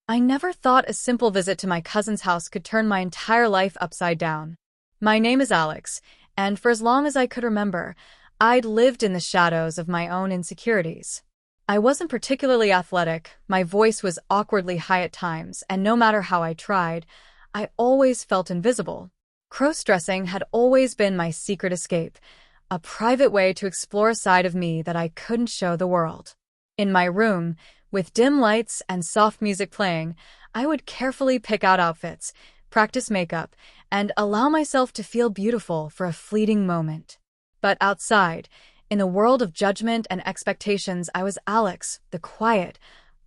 I never thought a simple visit to my cousin's house could turn my entire life upside down. My name is Alex, and for as long as I could remember, I'd lived in the shadows of my own insecurities. I wasn't particularly athletic, my voice was awkwardly high at times, and no matter how I tried, I always felt invisible. Crossdressing had always been my secret escape, a private way to explore a side of me that I couldn't show the world. In my room, with dim lights and soft music playing, I would carefully pick out outfits, practice makeup, and allow myself to feel beautiful for a fleeting moment. But outside, in a world of judgment and expectations, I was Alex, the quiet,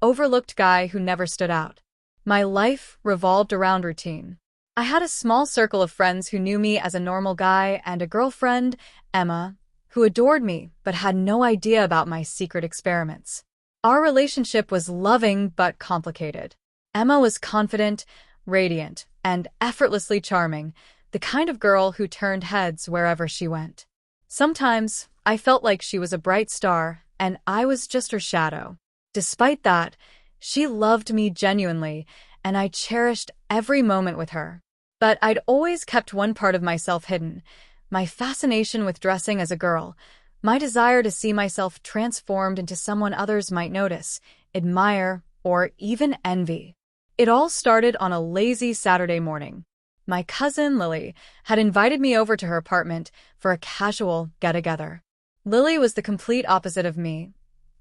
overlooked guy who never stood out. My life revolved around routine. I had a small circle of friends who knew me as a normal guy and a girlfriend, Emma, who adored me but had no idea about my secret experiments. Our relationship was loving but complicated. Emma was confident, radiant, and effortlessly charming, the kind of girl who turned heads wherever she went. Sometimes, I felt like she was a bright star, and I was just her shadow. Despite that, she loved me genuinely, and I cherished every moment with her. But I'd always kept one part of myself hidden, my fascination with dressing as a girl, my desire to see myself transformed into someone others might notice, admire, or even envy. It all started on a lazy Saturday morning. My cousin, Lily, had invited me over to her apartment for a casual get-together. Lily was the complete opposite of me,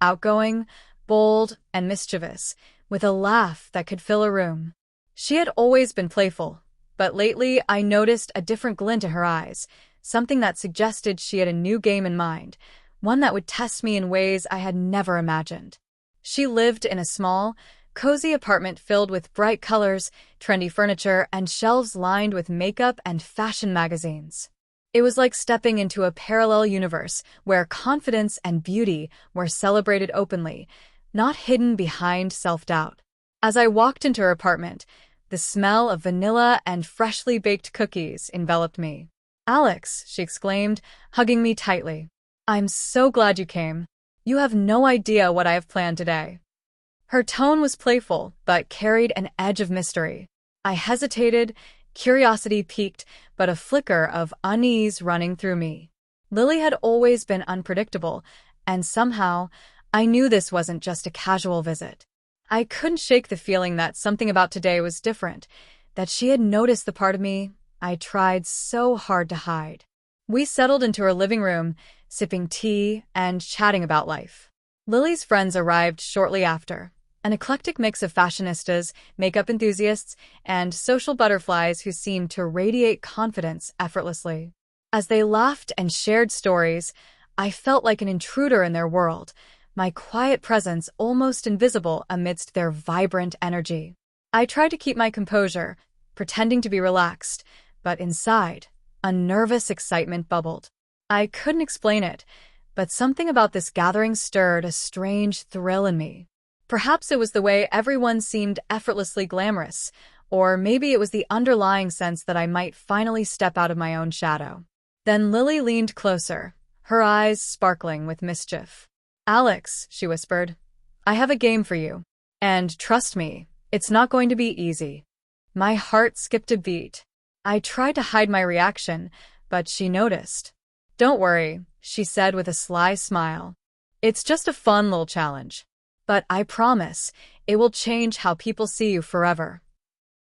outgoing, bold, and mischievous, with a laugh that could fill a room. She had always been playful, but lately I noticed a different glint in her eyes, something that suggested she had a new game in mind, one that would test me in ways I had never imagined. She lived in a small, cozy apartment filled with bright colors, trendy furniture, and shelves lined with makeup and fashion magazines. It was like stepping into a parallel universe where confidence and beauty were celebrated openly, not hidden behind self-doubt. As I walked into her apartment, the smell of vanilla and freshly baked cookies enveloped me. "Alex," she exclaimed, hugging me tightly. "I'm so glad you came. You have no idea what I have planned today." Her tone was playful, but carried an edge of mystery. I hesitated, curiosity piqued, but a flicker of unease running through me. Lily had always been unpredictable, and somehow, I knew this wasn't just a casual visit. I couldn't shake the feeling that something about today was different, that she had noticed the part of me I tried so hard to hide. We settled into her living room, sipping tea and chatting about life. Lily's friends arrived shortly after, an eclectic mix of fashionistas, makeup enthusiasts, and social butterflies who seemed to radiate confidence effortlessly. As they laughed and shared stories, I felt like an intruder in their world, my quiet presence almost invisible amidst their vibrant energy. I tried to keep my composure, pretending to be relaxed, but inside, a nervous excitement bubbled. I couldn't explain it, but something about this gathering stirred a strange thrill in me. Perhaps it was the way everyone seemed effortlessly glamorous, or maybe it was the underlying sense that I might finally step out of my own shadow. Then Lily leaned closer, her eyes sparkling with mischief. "Alex," she whispered, "I have a game for you. And trust me, it's not going to be easy." My heart skipped a beat. I tried to hide my reaction, but she noticed. "Don't worry," she said with a sly smile. "It's just a fun little challenge. But I promise, it will change how people see you forever."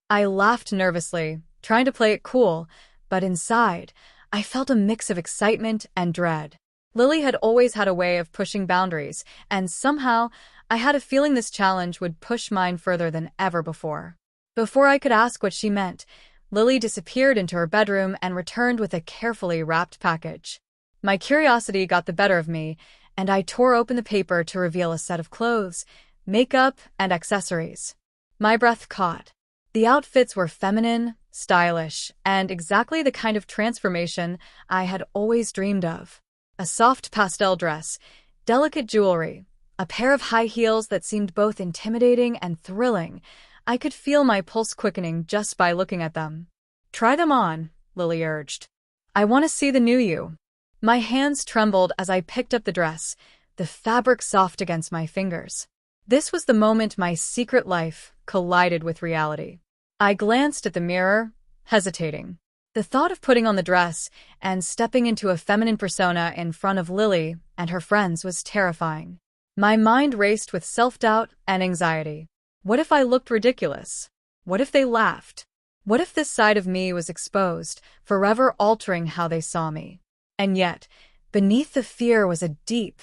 I laughed nervously, trying to play it cool, but inside, I felt a mix of excitement and dread. Lily had always had a way of pushing boundaries, and somehow, I had a feeling this challenge would push mine further than ever before. Before I could ask what she meant, Lily disappeared into her bedroom and returned with a carefully wrapped package. My curiosity got the better of me, and I tore open the paper to reveal a set of clothes, makeup, and accessories. My breath caught. The outfits were feminine, stylish, and exactly the kind of transformation I had always dreamed of. A soft pastel dress, delicate jewelry, a pair of high heels that seemed both intimidating and thrilling. I could feel my pulse quickening just by looking at them. "Try them on," Lily urged. "I want to see the new you." My hands trembled as I picked up the dress, the fabric soft against my fingers. This was the moment my secret life, collided with reality. I glanced at the mirror, hesitating. The thought of putting on the dress and stepping into a feminine persona in front of Lily and her friends was terrifying. My mind raced with self-doubt and anxiety. What if I looked ridiculous? What if they laughed? What if this side of me was exposed, forever altering how they saw me? And yet, beneath the fear was a deep,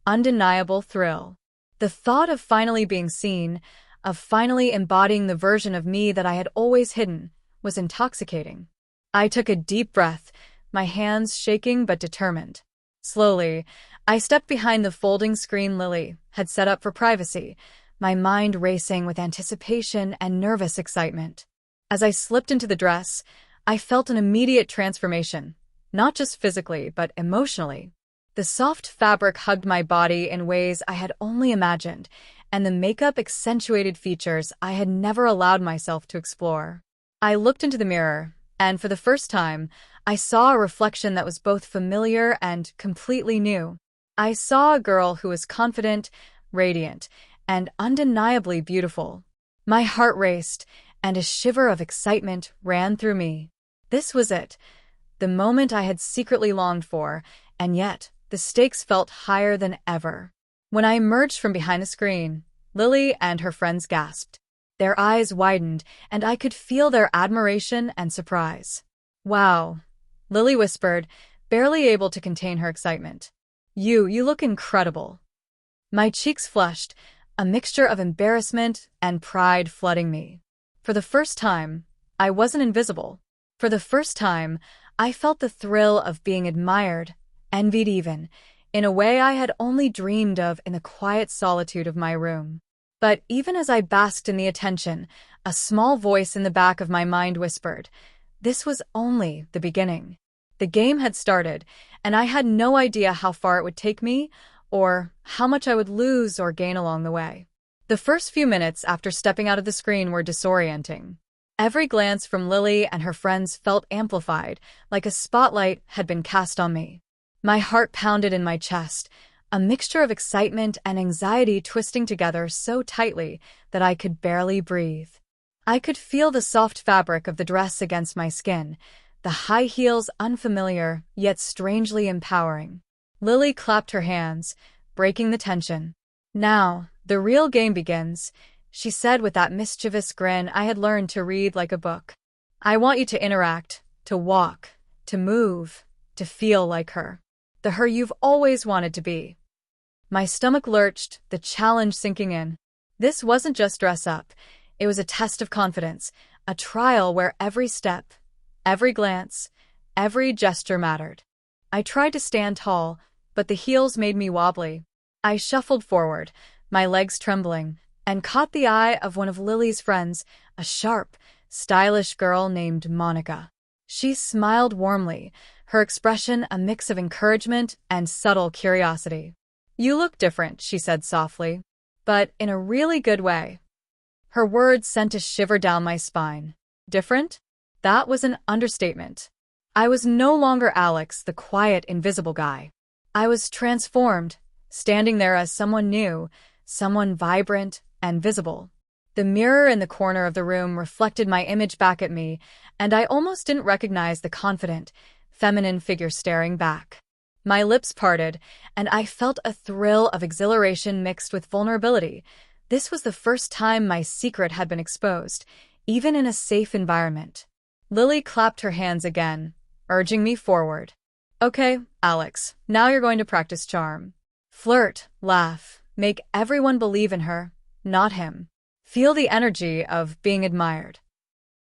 undeniable thrill. The thought of finally being seen, of finally embodying the version of me that I had always hidden, was intoxicating. I took a deep breath, my hands shaking but determined. Slowly, I stepped behind the folding screen Lily had set up for privacy, my mind racing with anticipation and nervous excitement. As I slipped into the dress, I felt an immediate transformation, not just physically but emotionally. The soft fabric hugged my body in ways I had only imagined, and the makeup accentuated features I had never allowed myself to explore. I looked into the mirror, and for the first time, I saw a reflection that was both familiar and completely new. I saw a girl who was confident, radiant, and undeniably beautiful. My heart raced, and a shiver of excitement ran through me. This was it, the moment I had secretly longed for, and yet the stakes felt higher than ever. When I emerged from behind the screen, Lily and her friends gasped. Their eyes widened, and I could feel their admiration and surprise. "Wow," Lily whispered, barely able to contain her excitement. You look incredible." My cheeks flushed, a mixture of embarrassment and pride flooding me. For the first time, I wasn't invisible. For the first time, I felt the thrill of being admired, envied even, in a way I had only dreamed of in the quiet solitude of my room. But even as I basked in the attention, a small voice in the back of my mind whispered, this was only the beginning. The game had started, and I had no idea how far it would take me, or how much I would lose or gain along the way. The first few minutes after stepping out of the screen were disorienting. Every glance from Lily and her friends felt amplified, like a spotlight had been cast on me. My heart pounded in my chest, a mixture of excitement and anxiety twisting together so tightly that I could barely breathe. I could feel the soft fabric of the dress against my skin, the high heels unfamiliar yet strangely empowering. Lily clapped her hands, breaking the tension. "Now, the real game begins," she said with that mischievous grin I had learned to read like a book. "I want you to interact, to walk, to move, to feel like her. The her you've always wanted to be." My stomach lurched, the challenge sinking in. This wasn't just dress up. It was a test of confidence, a trial where every step, every glance, every gesture mattered. I tried to stand tall, but the heels made me wobbly. I shuffled forward, my legs trembling, and caught the eye of one of Lily's friends, a sharp, stylish girl named Monica. She smiled warmly, her expression a mix of encouragement and subtle curiosity. "You look different," she said softly, "but in a really good way." Her words sent a shiver down my spine. Different? That was an understatement. I was no longer Alex, the quiet, invisible guy. I was transformed, standing there as someone new, someone vibrant and visible. The mirror in the corner of the room reflected my image back at me, and I almost didn't recognize the confident, feminine figure staring back. My lips parted, and I felt a thrill of exhilaration mixed with vulnerability. This was the first time my secret had been exposed, even in a safe environment. Lily clapped her hands again, urging me forward. "Okay, Alex, now you're going to practice charm. Flirt, laugh, make everyone believe in her, not him. Feel the energy of being admired."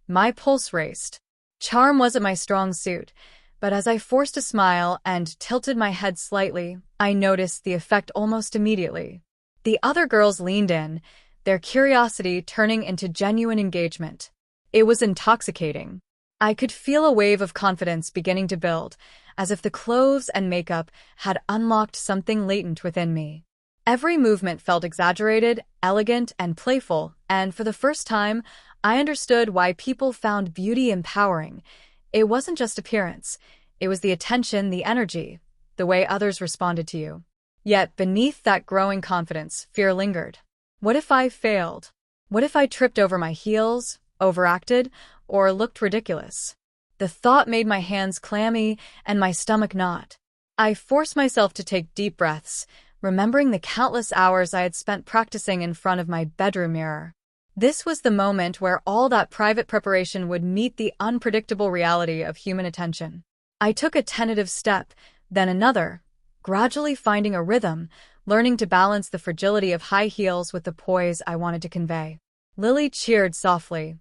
My pulse raced. Charm wasn't my strong suit, but as I forced a smile and tilted my head slightly, I noticed the effect almost immediately. The other girls leaned in, their curiosity turning into genuine engagement. It was intoxicating. I could feel a wave of confidence beginning to build, as if the clothes and makeup had unlocked something latent within me. Every movement felt exaggerated, elegant, and playful, and for the first time, I understood why people found beauty empowering. It wasn't just appearance. It was the attention, the energy, the way others responded to you. Yet beneath that growing confidence, fear lingered. What if I failed? What if I tripped over my heels, overacted, or looked ridiculous? The thought made my hands clammy and my stomach knot. I forced myself to take deep breaths, remembering the countless hours I had spent practicing in front of my bedroom mirror. This was the moment where all that private preparation would meet the unpredictable reality of human attention. I took a tentative step, then another, gradually finding a rhythm, learning to balance the fragility of high heels with the poise I wanted to convey. Lily cheered softly.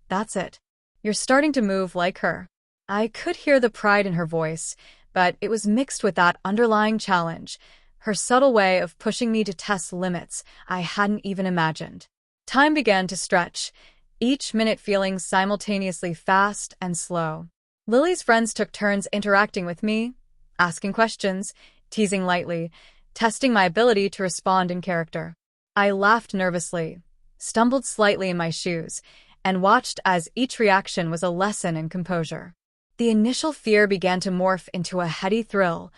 "That's it. You're starting to move like her." I could hear the pride in her voice, but it was mixed with that underlying challenge, her subtle way of pushing me to test limits I hadn't even imagined. Time began to stretch, each minute feeling simultaneously fast and slow. Lily's friends took turns interacting with me, asking questions, teasing lightly, testing my ability to respond in character. I laughed nervously, stumbled slightly in my shoes, and watched as each reaction was a lesson in composure. The initial fear began to morph into a heady thrill,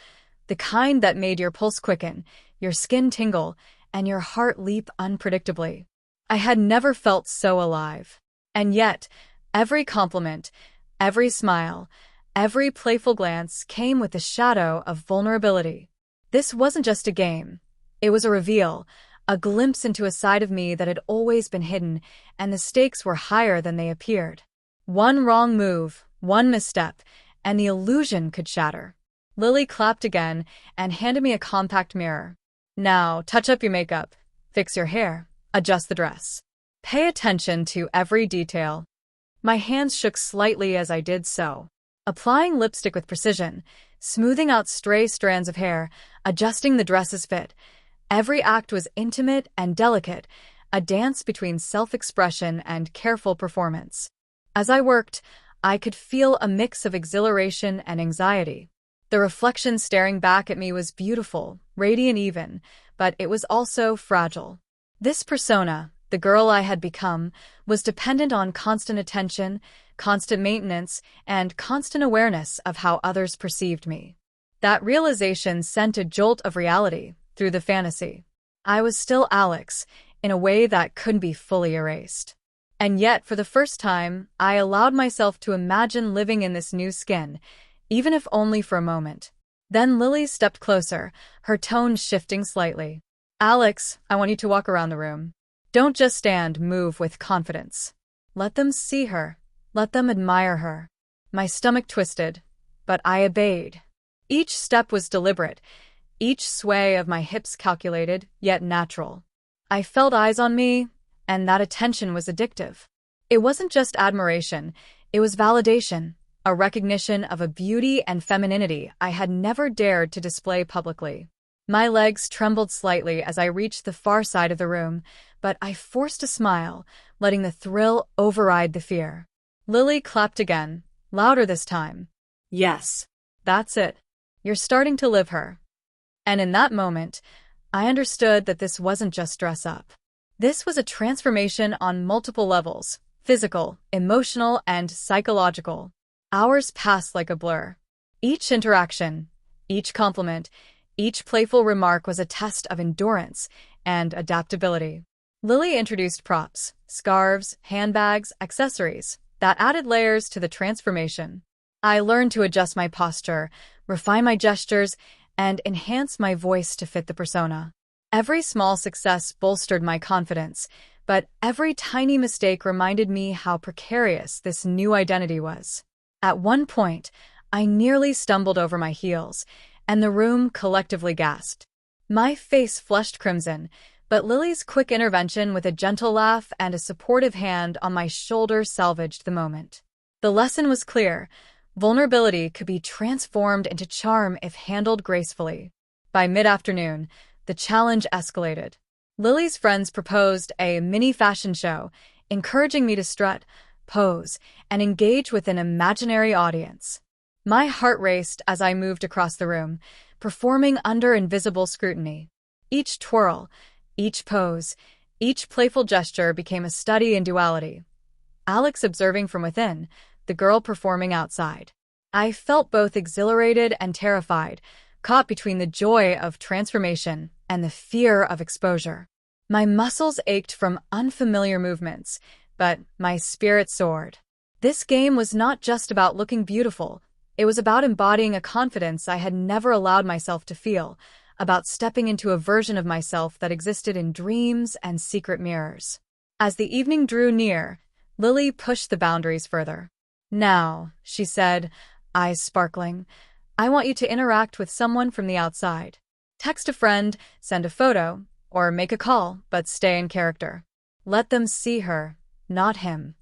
the kind that made your pulse quicken, your skin tingle, and your heart leap unpredictably. I had never felt so alive. And yet, every compliment, every smile, every playful glance came with the shadow of vulnerability. This wasn't just a game. It was a reveal, a glimpse into a side of me that had always been hidden, and the stakes were higher than they appeared. One wrong move, one misstep, and the illusion could shatter. Lily clapped again and handed me a compact mirror. "Now, touch up your makeup, fix your hair, adjust the dress. Pay attention to every detail." My hands shook slightly as I did so. Applying lipstick with precision, smoothing out stray strands of hair, adjusting the dress's fit. Every act was intimate and delicate, a dance between self-expression and careful performance. As I worked, I could feel a mix of exhilaration and anxiety. The reflection staring back at me was beautiful, radiant even, but it was also fragile. This persona, the girl I had become, was dependent on constant attention, constant maintenance, and constant awareness of how others perceived me. That realization sent a jolt of reality through the fantasy. I was still Alex, in a way that couldn't be fully erased. And yet, for the first time, I allowed myself to imagine living in this new skin, even if only for a moment. Then Lily stepped closer, her tone shifting slightly. "Alex, I want you to walk around the room. Don't just stand, move with confidence. Let them see her. Let them admire her." My stomach twisted, but I obeyed. Each step was deliberate, each sway of my hips calculated, yet natural. I felt eyes on me, and that attention was addictive. It wasn't just admiration, it was validation, a recognition of a beauty and femininity I had never dared to display publicly. My legs trembled slightly as I reached the far side of the room, but I forced a smile, letting the thrill override the fear. Lily clapped again, louder this time. "Yes, that's it. You're starting to live her." And in that moment, I understood that this wasn't just dress up. This was a transformation on multiple levels: physical, emotional, and psychological. Hours passed like a blur. Each interaction, each compliment, each playful remark was a test of endurance and adaptability. Lily introduced props, scarves, handbags, accessories that added layers to the transformation. I learned to adjust my posture, refine my gestures, and enhance my voice to fit the persona. Every small success bolstered my confidence, but every tiny mistake reminded me how precarious this new identity was. At one point, I nearly stumbled over my heels, and the room collectively gasped. My face flushed crimson, but Lily's quick intervention with a gentle laugh and a supportive hand on my shoulder salvaged the moment. The lesson was clear: vulnerability could be transformed into charm if handled gracefully. By mid-afternoon, the challenge escalated. Lily's friends proposed a mini fashion show, encouraging me to strut, pose, and engage with an imaginary audience. My heart raced as I moved across the room, performing under invisible scrutiny. Each twirl, each pose, each playful gesture became a study in duality. Alex observing from within, the girl performing outside. I felt both exhilarated and terrified, caught between the joy of transformation and the fear of exposure. My muscles ached from unfamiliar movements, but my spirit soared. This game was not just about looking beautiful. It was about embodying a confidence I had never allowed myself to feel, about stepping into a version of myself that existed in dreams and secret mirrors. As the evening drew near, Lily pushed the boundaries further. "Now," she said, eyes sparkling, "I want you to interact with someone from the outside. Text a friend, send a photo, or make a call, but stay in character. Let them see her, not him."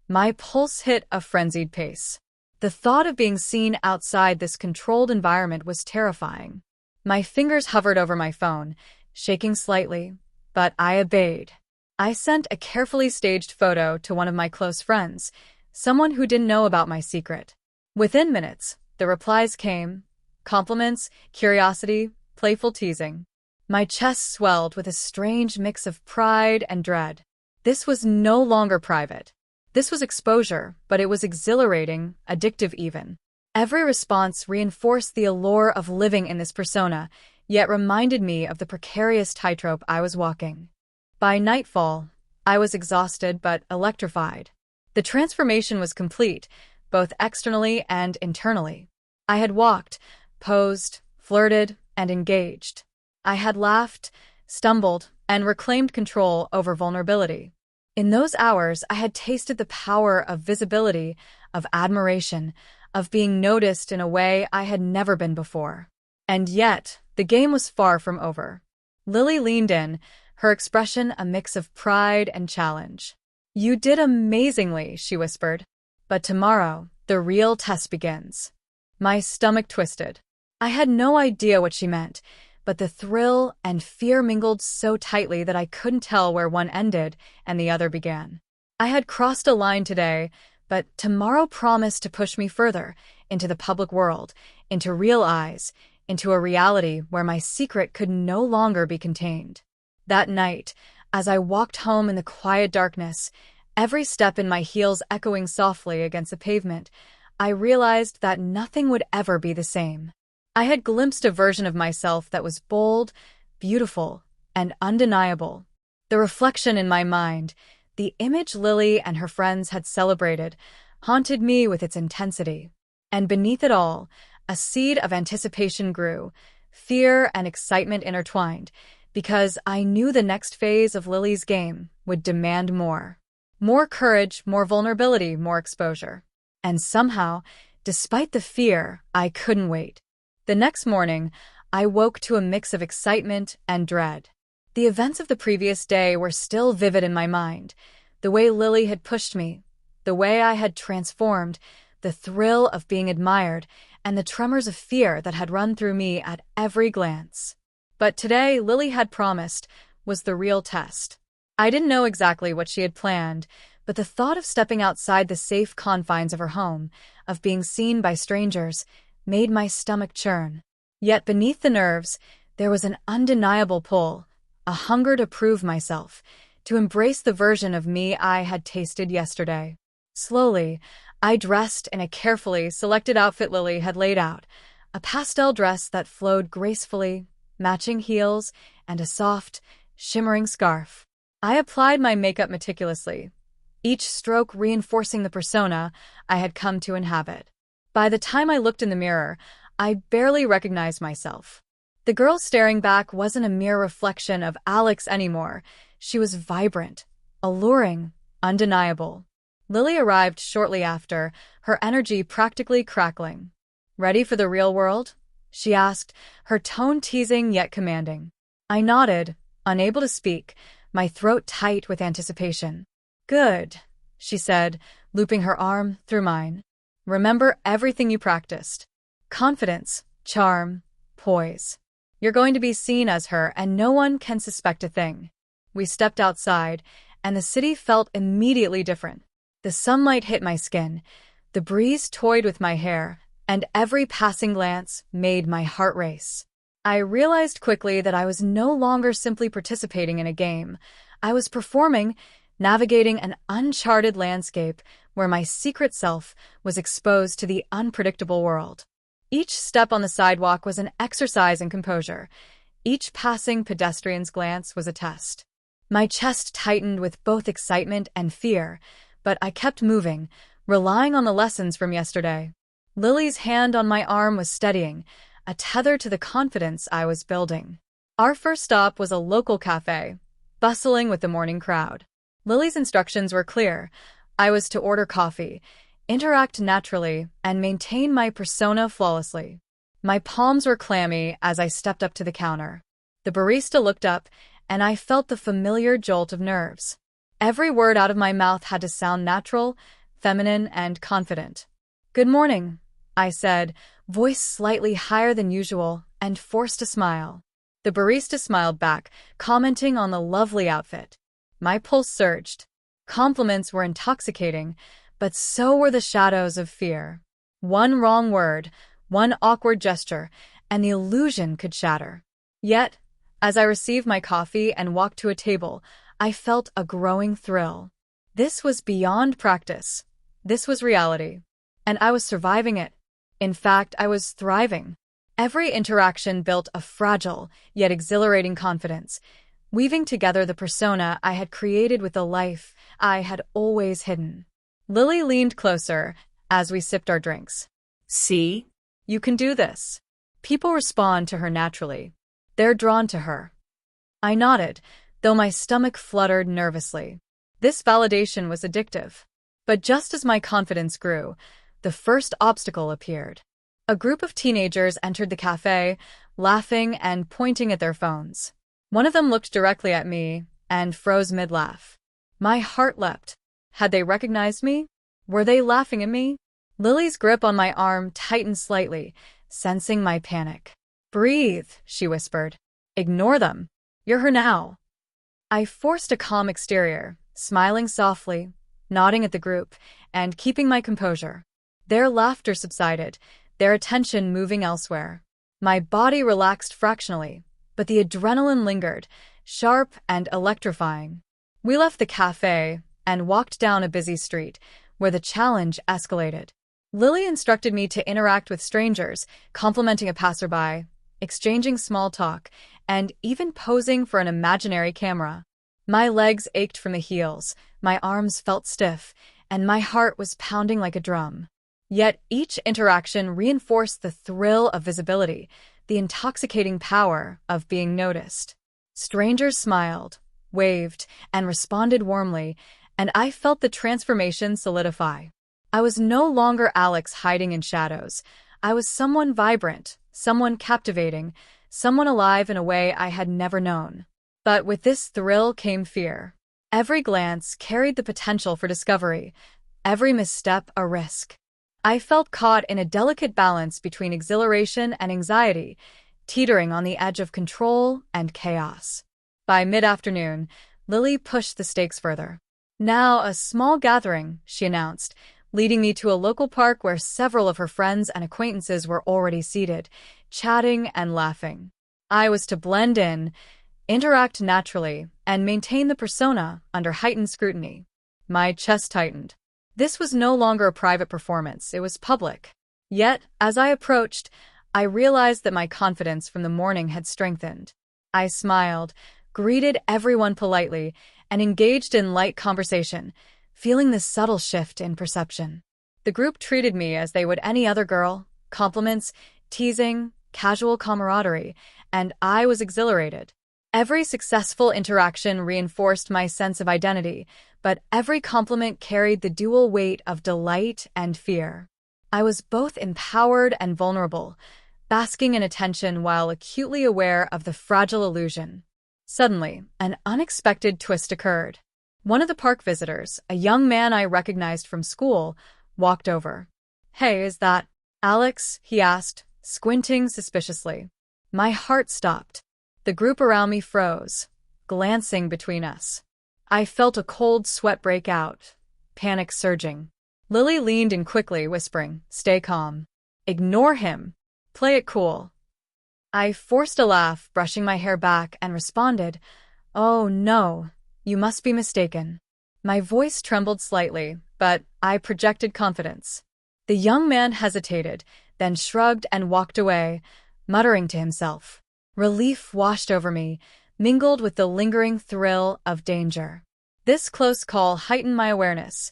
My pulse hit a frenzied pace. The thought of being seen outside this controlled environment was terrifying. My fingers hovered over my phone, shaking slightly, but I obeyed. I sent a carefully staged photo to one of my close friends, someone who didn't know about my secret. Within minutes, the replies came: compliments, curiosity, playful teasing. My chest swelled with a strange mix of pride and dread. This was no longer private. This was exposure, but it was exhilarating, addictive even. Every response reinforced the allure of living in this persona, yet reminded me of the precarious tightrope I was walking. By nightfall, I was exhausted but electrified. The transformation was complete, both externally and internally. I had walked, posed, flirted, and engaged. I had laughed, stumbled, and reclaimed control over vulnerability. In those hours, I had tasted the power of visibility, of admiration, of being noticed in a way I had never been before. And yet, the game was far from over. Lily leaned in, her expression a mix of pride and challenge. "You did amazingly," she whispered. "But tomorrow, the real test begins." My stomach twisted. I had no idea what she meant, but the thrill and fear mingled so tightly that I couldn't tell where one ended and the other began. I had crossed a line today, but tomorrow promised to push me further, into the public world, into real eyes, into a reality where my secret could no longer be contained. That night, as I walked home in the quiet darkness, every step in my heels echoing softly against the pavement, I realized that nothing would ever be the same. I had glimpsed a version of myself that was bold, beautiful, and undeniable. The reflection in my mind, the image Lily and her friends had celebrated, haunted me with its intensity. And beneath it all, a seed of anticipation grew, fear and excitement intertwined, because I knew the next phase of Lily's game would demand more. More courage, more vulnerability, more exposure. And somehow, despite the fear, I couldn't wait. The next morning, I woke to a mix of excitement and dread. The events of the previous day were still vivid in my mind. The way Lily had pushed me, the way I had transformed, the thrill of being admired, and the tremors of fear that had run through me at every glance. But today, Lily had promised, was the real test. I didn't know exactly what she had planned, but the thought of stepping outside the safe confines of her home, of being seen by strangers, made my stomach churn. Yet beneath the nerves, there was an undeniable pull, a hunger to prove myself, to embrace the version of me I had tasted yesterday. Slowly, I dressed in a carefully selected outfit Lily had laid out, a pastel dress that flowed gracefully, matching heels, and a soft, shimmering scarf. I applied my makeup meticulously, each stroke reinforcing the persona I had come to inhabit. By the time I looked in the mirror, I barely recognized myself. The girl staring back wasn't a mere reflection of Alex anymore. She was vibrant, alluring, undeniable. Lily arrived shortly after, her energy practically crackling. "Ready for the real world?" she asked, her tone teasing yet commanding. I nodded, unable to speak, my throat tight with anticipation. "Good," she said, looping her arm through mine. "Remember everything you practiced. Confidence, charm, poise. You're going to be seen as her, and no one can suspect a thing." We stepped outside, and the city felt immediately different. The sunlight hit my skin, the breeze toyed with my hair, and every passing glance made my heart race. I realized quickly that I was no longer simply participating in a game. I was performing, navigating an uncharted landscape where my secret self was exposed to the unpredictable world. Each step on the sidewalk was an exercise in composure. Each passing pedestrian's glance was a test. My chest tightened with both excitement and fear, but I kept moving, relying on the lessons from yesterday. Lily's hand on my arm was steadying, a tether to the confidence I was building. Our first stop was a local cafe, bustling with the morning crowd. Lily's instructions were clear. I was to order coffee, interact naturally, and maintain my persona flawlessly. My palms were clammy as I stepped up to the counter. The barista looked up, and I felt the familiar jolt of nerves. Every word out of my mouth had to sound natural, feminine, and confident. "Good morning," I said, voice slightly higher than usual, and forced a smile. The barista smiled back, commenting on the lovely outfit. My pulse surged. Compliments were intoxicating, but so were the shadows of fear. One wrong word, one awkward gesture, and the illusion could shatter. Yet, as I received my coffee and walked to a table, I felt a growing thrill. This was beyond practice. This was reality. And I was surviving it. In fact, I was thriving. Every interaction built a fragile, yet exhilarating confidence, weaving together the persona I had created with the life I had always hidden. Lily leaned closer as we sipped our drinks. "See? You can do this." People respond to her naturally. They're drawn to her. I nodded, though my stomach fluttered nervously. This validation was addictive. But just as my confidence grew, the first obstacle appeared. A group of teenagers entered the cafe, laughing and pointing at their phones. One of them looked directly at me and froze mid-laugh. My heart leapt. Had they recognized me? Were they laughing at me? Lily's grip on my arm tightened slightly, sensing my panic. "Breathe," she whispered. "Ignore them. You're her now." I forced a calm exterior, smiling softly, nodding at the group, and keeping my composure. Their laughter subsided, their attention moving elsewhere. My body relaxed fractionally, but the adrenaline lingered, sharp and electrifying. We left the cafe and walked down a busy street, where the challenge escalated. Lily instructed me to interact with strangers, complimenting a passerby, exchanging small talk, and even posing for an imaginary camera. My legs ached from the heels, my arms felt stiff, and my heart was pounding like a drum. Yet each interaction reinforced the thrill of visibility, the intoxicating power of being noticed. Strangers smiled, waved, and responded warmly, and I felt the transformation solidify. I was no longer Alex hiding in shadows. I was someone vibrant, someone captivating, someone alive in a way I had never known. But with this thrill came fear. Every glance carried the potential for discovery, every misstep a risk. I felt caught in a delicate balance between exhilaration and anxiety, teetering on the edge of control and chaos. By mid-afternoon, Lily pushed the stakes further. "Now a small gathering," she announced, leading me to a local park where several of her friends and acquaintances were already seated, chatting and laughing. I was to blend in, interact naturally, and maintain the persona under heightened scrutiny. My chest tightened. This was no longer a private performance, it was public. Yet, as I approached, I realized that my confidence from the morning had strengthened. I smiled, greeted everyone politely, and engaged in light conversation, feeling the subtle shift in perception. The group treated me as they would any other girl, compliments, teasing, casual camaraderie, and I was exhilarated. Every successful interaction reinforced my sense of identity, but every compliment carried the dual weight of delight and fear. I was both empowered and vulnerable, basking in attention while acutely aware of the fragile illusion. Suddenly, an unexpected twist occurred. One of the park visitors, a young man I recognized from school, walked over. "Hey, is that Alex?" he asked, squinting suspiciously. My heart stopped. The group around me froze, glancing between us. I felt a cold sweat break out, panic surging. Lily leaned in quickly, whispering, "Stay calm. Ignore him. Play it cool." I forced a laugh, brushing my hair back, and responded, "Oh no, you must be mistaken." My voice trembled slightly, but I projected confidence. The young man hesitated, then shrugged and walked away, muttering to himself. Relief washed over me, mingled with the lingering thrill of danger. This close call heightened my awareness.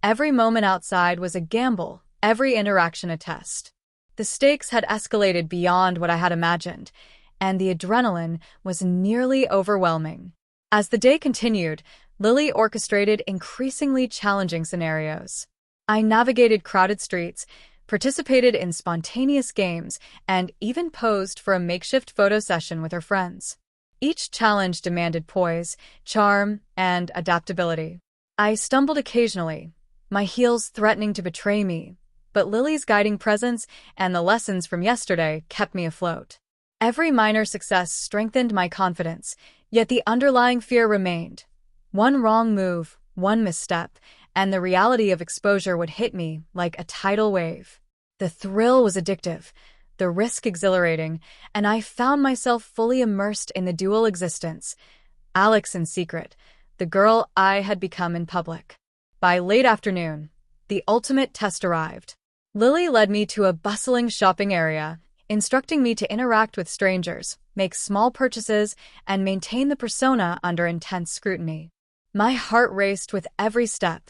Every moment outside was a gamble, every interaction a test. The stakes had escalated beyond what I had imagined, and the adrenaline was nearly overwhelming. As the day continued, Lily orchestrated increasingly challenging scenarios. I navigated crowded streets, participated in spontaneous games, and even posed for a makeshift photo session with her friends. Each challenge demanded poise, charm, and adaptability. I stumbled occasionally, my heels threatening to betray me, but Lily's guiding presence and the lessons from yesterday kept me afloat. Every minor success strengthened my confidence, yet the underlying fear remained. One wrong move, one misstep, and the reality of exposure would hit me like a tidal wave. The thrill was addictive, the risk exhilarating, and I found myself fully immersed in the dual existence, Alex in secret, the girl I had become in public. By late afternoon, the ultimate test arrived. Lily led me to a bustling shopping area, instructing me to interact with strangers, make small purchases, and maintain the persona under intense scrutiny. My heart raced with every step,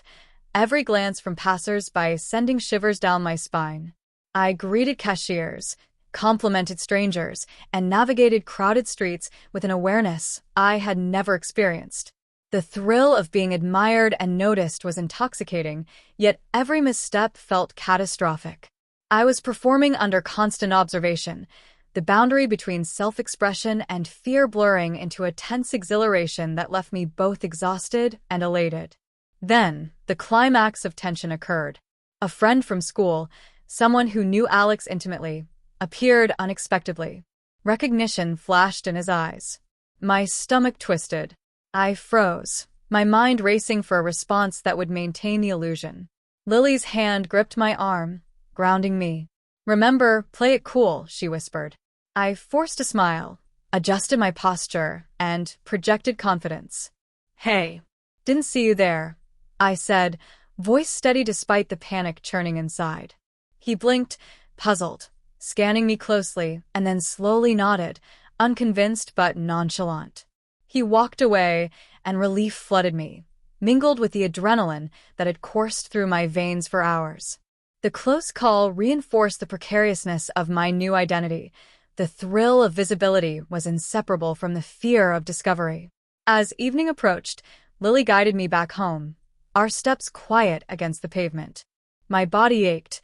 every glance from passers-by sending shivers down my spine. I greeted cashiers, complimented strangers, and navigated crowded streets with an awareness I had never experienced. The thrill of being admired and noticed was intoxicating, yet every misstep felt catastrophic. I was performing under constant observation, the boundary between self-expression and fear blurring into a tense exhilaration that left me both exhausted and elated. Then, the climax of tension occurred. A friend from school, someone who knew Alex intimately, appeared unexpectedly. Recognition flashed in his eyes. My stomach twisted. I froze, my mind racing for a response that would maintain the illusion. Lily's hand gripped my arm, grounding me. "Remember, play it cool," she whispered. I forced a smile, adjusted my posture, and projected confidence. "Hey, didn't see you there," I said, voice steady despite the panic churning inside. He blinked, puzzled, scanning me closely, and then slowly nodded, unconvinced but nonchalant. He walked away, and relief flooded me, mingled with the adrenaline that had coursed through my veins for hours. The close call reinforced the precariousness of my new identity. The thrill of visibility was inseparable from the fear of discovery. As evening approached, Lily guided me back home, our steps quiet against the pavement. My body ached,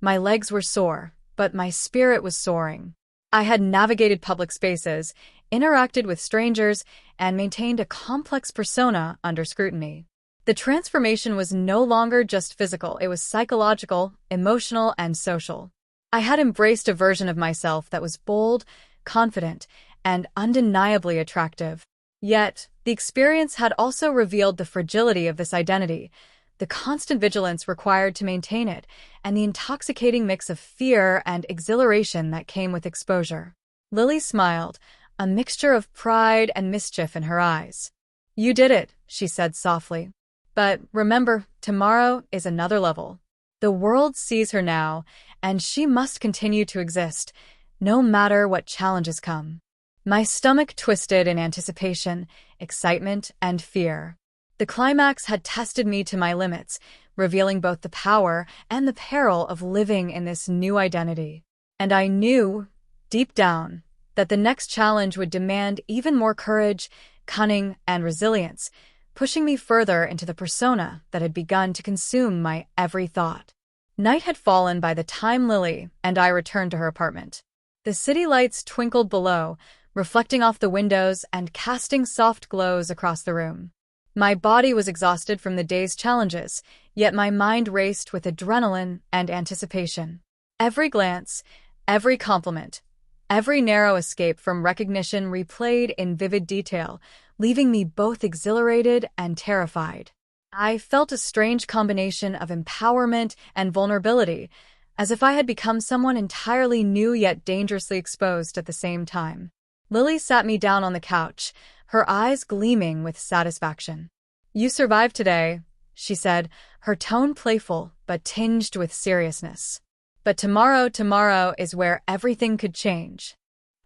my legs were sore, but my spirit was soaring. I had navigated public spaces, interacted with strangers, and maintained a complex persona under scrutiny. The transformation was no longer just physical, it was psychological, emotional, and social. I had embraced a version of myself that was bold, confident, and undeniably attractive. Yet, the experience had also revealed the fragility of this identity, the constant vigilance required to maintain it, and the intoxicating mix of fear and exhilaration that came with exposure. Lily smiled, a mixture of pride and mischief in her eyes. "You did it," she said softly. "But remember, tomorrow is another level. The world sees her now, and she must continue to exist, no matter what challenges come." My stomach twisted in anticipation, excitement, and fear. The climax had tested me to my limits, revealing both the power and the peril of living in this new identity. And I knew, deep down, that the next challenge would demand even more courage, cunning, and resilience, pushing me further into the persona that had begun to consume my every thought. Night had fallen by the time Lily and I returned to her apartment. The city lights twinkled below, reflecting off the windows and casting soft glows across the room. My body was exhausted from the day's challenges, yet my mind raced with adrenaline and anticipation. Every glance, every compliment, every narrow escape from recognition replayed in vivid detail, leaving me both exhilarated and terrified. I felt a strange combination of empowerment and vulnerability, as if I had become someone entirely new yet dangerously exposed at the same time. Lily sat me down on the couch, her eyes gleaming with satisfaction. "You survived today," she said, her tone playful but tinged with seriousness. "But tomorrow is where everything could change."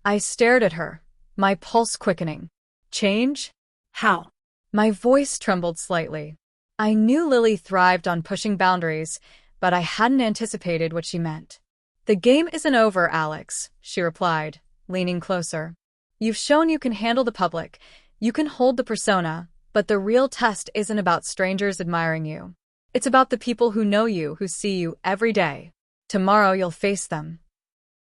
I stared at her, my pulse quickening. Change? How? My voice trembled slightly. I knew Lily thrived on pushing boundaries, but I hadn't anticipated what she meant. The game isn't over, Alex, she replied, leaning closer. You've shown you can handle the public, you can hold the persona, but the real test isn't about strangers admiring you. It's about the people who know you, who see you every day. Tomorrow you'll face them.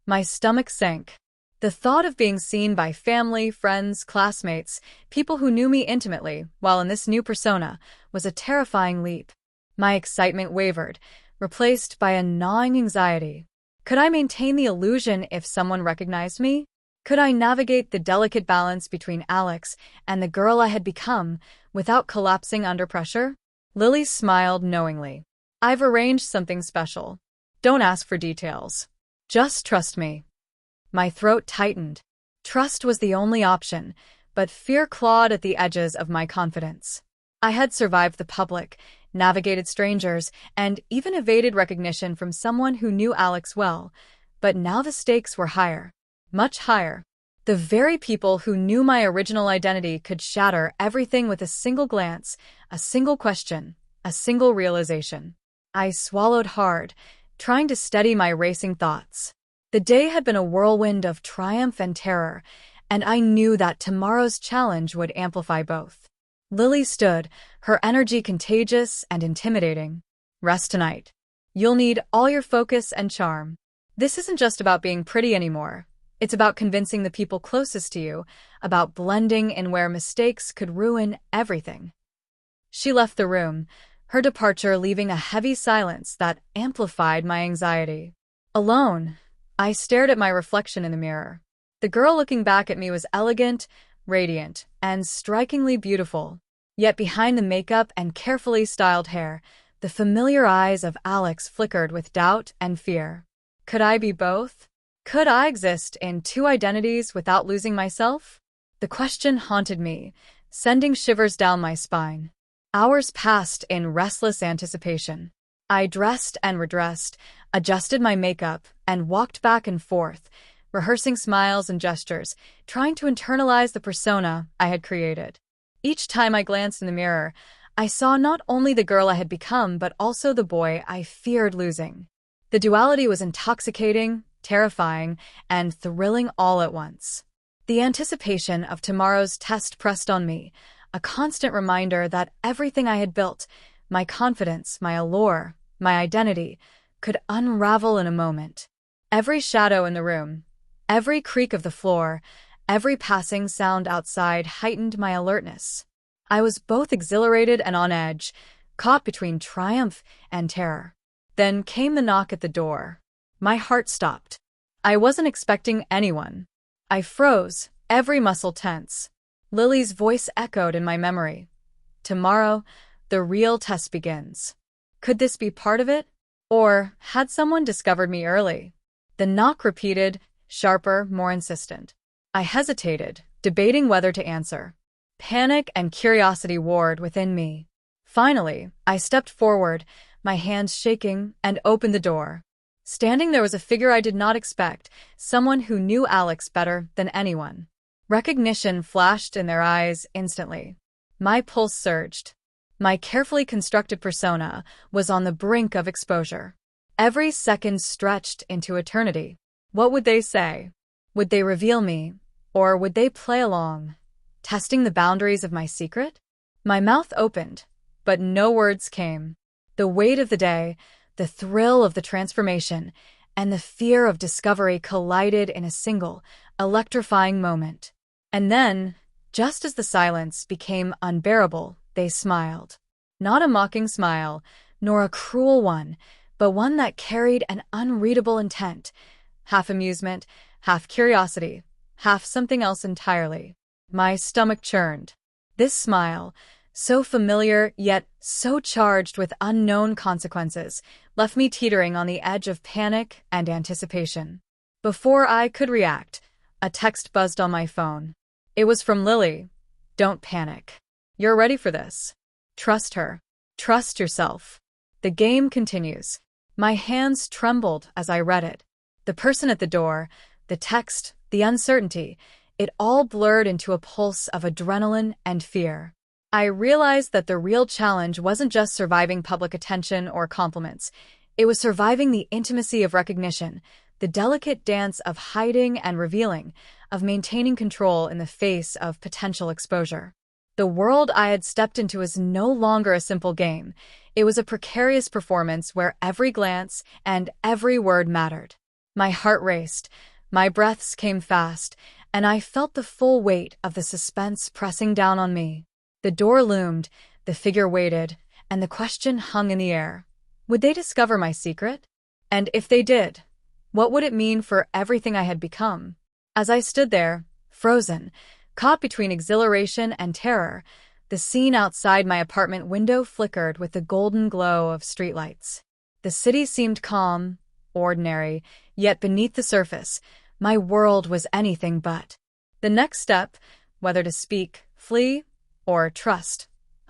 My stomach sank. The thought of being seen by family, friends, classmates, people who knew me intimately, while in this new persona, was a terrifying leap. My excitement wavered, replaced by a gnawing anxiety. Could I maintain the illusion if someone recognized me? Could I navigate the delicate balance between Alex and the girl I had become without collapsing under pressure? Lily smiled knowingly. I've arranged something special. Don't ask for details. Just trust me. My throat tightened. Trust was the only option, but fear clawed at the edges of my confidence. I had survived the public, navigated strangers, and even evaded recognition from someone who knew Alex well, but now the stakes were higher. Much higher. The very people who knew my original identity could shatter everything with a single glance, a single question, a single realization. I swallowed hard, trying to steady my racing thoughts. The day had been a whirlwind of triumph and terror, and I knew that tomorrow's challenge would amplify both. Lily stood, her energy contagious and intimidating. Rest tonight. You'll need all your focus and charm. This isn't just about being pretty anymore. It's about convincing the people closest to you, about blending in where mistakes could ruin everything. She left the room, her departure leaving a heavy silence that amplified my anxiety. Alone, I stared at my reflection in the mirror. The girl looking back at me was elegant, radiant, and strikingly beautiful. Yet behind the makeup and carefully styled hair, the familiar eyes of Alex flickered with doubt and fear. Could I be both? Could I exist in two identities without losing myself? The question haunted me, sending shivers down my spine. Hours passed in restless anticipation. I dressed and redressed, adjusted my makeup, and walked back and forth, rehearsing smiles and gestures, trying to internalize the persona I had created. Each time I glanced in the mirror, I saw not only the girl I had become, but also the boy I feared losing. The duality was intoxicating, terrifying, and thrilling all at once. The anticipation of tomorrow's test pressed on me, a constant reminder that everything I had built, my confidence, my allure, my identity, could unravel in a moment. Every shadow in the room, every creak of the floor, every passing sound outside heightened my alertness. I was both exhilarated and on edge, caught between triumph and terror. Then came the knock at the door. My heart stopped. I wasn't expecting anyone. I froze, every muscle tense. Lily's voice echoed in my memory. Tomorrow, the real test begins. Could this be part of it? Or had someone discovered me early? The knock repeated, sharper, more insistent. I hesitated, debating whether to answer. Panic and curiosity warred within me. Finally, I stepped forward, my hands shaking, and opened the door. Standing there was a figure I did not expect, someone who knew Alex better than anyone. Recognition flashed in their eyes instantly. My pulse surged. My carefully constructed persona was on the brink of exposure. Every second stretched into eternity. What would they say? Would they reveal me? Or would they play along, testing the boundaries of my secret? My mouth opened, but no words came. The weight of the day, the thrill of the transformation, and the fear of discovery collided in a single, electrifying moment. And then, just as the silence became unbearable, they smiled. Not a mocking smile, nor a cruel one, but one that carried an unreadable intent. Half amusement, half curiosity, half something else entirely. My stomach churned. This smile, so familiar yet so charged with unknown consequences, left me teetering on the edge of panic and anticipation. Before I could react, a text buzzed on my phone. It was from Lily. Don't panic. You're ready for this. Trust her. Trust yourself. The game continues. My hands trembled as I read it. The person at the door, the text, the uncertainty, It all blurred into a pulse of adrenaline and fear. I realized that the real challenge wasn't just surviving public attention or compliments. It was surviving the intimacy of recognition, the delicate dance of hiding and revealing, of maintaining control in the face of potential exposure. The world I had stepped into was no longer a simple game. It was a precarious performance where every glance and every word mattered. My heart raced, my breaths came fast, and I felt the full weight of the suspense pressing down on me. The door loomed, the figure waited, and the question hung in the air. Would they discover my secret? And if they did, what would it mean for everything I had become? As I stood there, frozen, caught between exhilaration and terror, the scene outside my apartment window flickered with the golden glow of streetlights. The city seemed calm, ordinary, yet beneath the surface, my world was anything but. The next step, whether to speak, flee, or trust,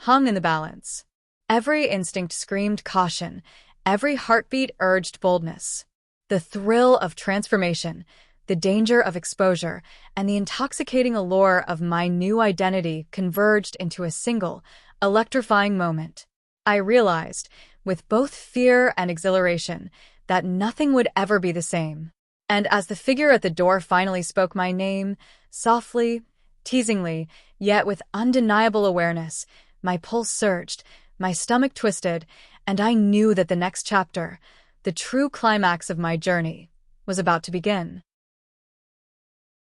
hung in the balance. Every instinct screamed caution, every heartbeat urged boldness. The thrill of transformation, the danger of exposure, and the intoxicating allure of my new identity converged into a single, electrifying moment. I realized, with both fear and exhilaration, that nothing would ever be the same. And as the figure at the door finally spoke my name, softly, teasingly, yet with undeniable awareness, my pulse surged, my stomach twisted, and I knew that the next chapter, the true climax of my journey, was about to begin.